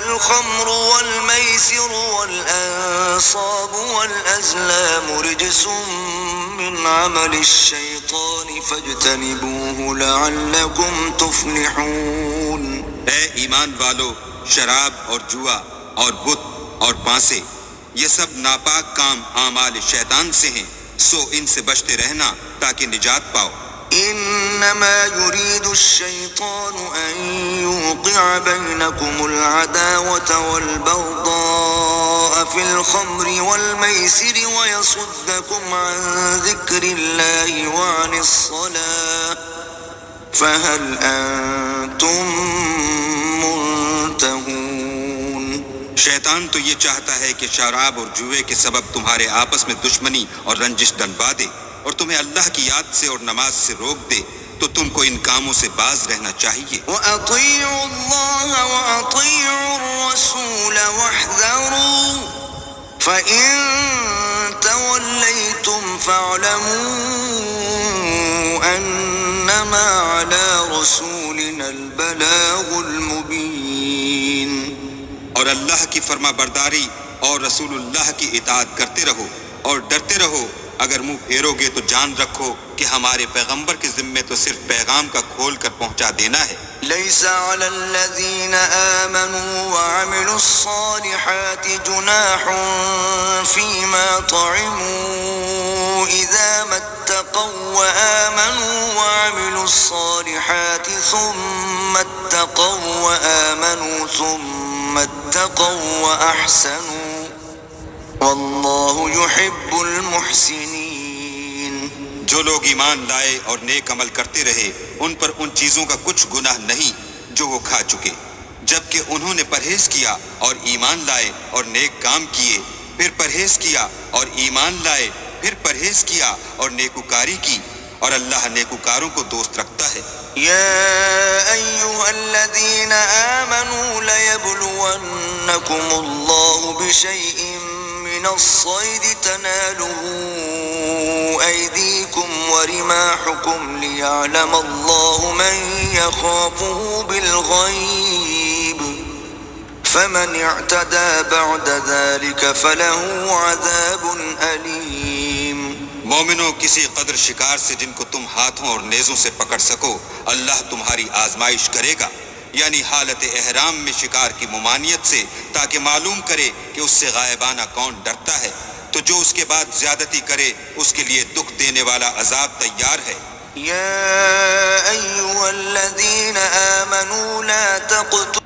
الخمر والميسر والأنصاب والأزلام رجس من عمل الشيطان فاجتنبوه لعلكم تفلحون۔ اے ایمان والو، شراب اور جوا اور بت اور پانسے یہ سب ناپاک کام اعمال شیطان سے ہیں، سو ان سے بچتے رہنا تاکہ نجات پاؤ۔ انما يريد الشيطان ان يوقع بينكم العداوة والبغضاء في الخمر والميسر ويصدكم عن ذكر الله وعن الصلاة فهل انتم منتهون۔ شیطان تو یہ چاہتا ہے کہ شراب اور جوئے کے سبب تمہارے آپس میں دشمنی اور رنجش ڈنبا دے اور تمہیں اللہ کی یاد سے اور نماز سے روک دے، تو تم کو ان کاموں سے باز رہنا چاہیے۔ وَأَطِيعُوا اللَّهَ وَأَطِيعُوا الرَّسُولَ وَاحْذَرُوا فَإِن تَوَلَّيْتُمْ فَاعْلَمُوا أَنَّمَا عَلَى رَسُولِنَا الْبَلَاغُ الْمُبِينُ۔ اور اللہ کی فرما برداری اور رسول اللہ کی اطاعت کرتے رہو اور ڈرتے رہو، اگر منہ پھیرو گے تو جان رکھو کہ ہمارے پیغمبر کے ذمے تو صرف پیغام کا کھول کر پہنچا دینا ہے۔ ليس على الذين آمنوا وعملوا الصالحات جناح فيما طعموا إذا ما اتقوا وآمنوا وعملوا الصالحات ثم اتقوا وآمنوا ثم اتقوا وأحسنوا والله يحب المحسنين۔ جو لوگ ایمان لائے اور نیک عمل کرتے رہے ان پر ان چیزوں کا کچھ گناہ نہیں جو وہ کھا چکے، جبکہ انہوں نے پرہیز کیا اور ایمان لائے اور نیک کام کیے، پھر پرہیز کیا اور ایمان لائے، پھر پرہیز کیا اور نیکوکاری کی، اور اللہ نیکوکاروں کو دوست رکھتا ہے۔ يا أيها الذين آمنوا ليبلونكم الله بشيء من الصيد تناله أيديكم ورماحكم ليعلم الله من يخافه بالغيب فمن اعتدى بعد ذلك فله عذاب أليم۔ مومنوں، کسی قدر شکار سے جن کو تم ہاتھوں اور نیزوں سے پکڑ سکو اللہ تمہاری آزمائش کرے گا، یعنی حالت احرام میں شکار کی ممانعت سے، تاکہ معلوم کرے کہ اس سے غائبانہ کون ڈرتا ہے، تو جو اس کے بعد زیادتی کرے اس کے لیے دکھ دینے والا عذاب تیار ہے۔ يا أيها الذين آمنوا لا تقتلوا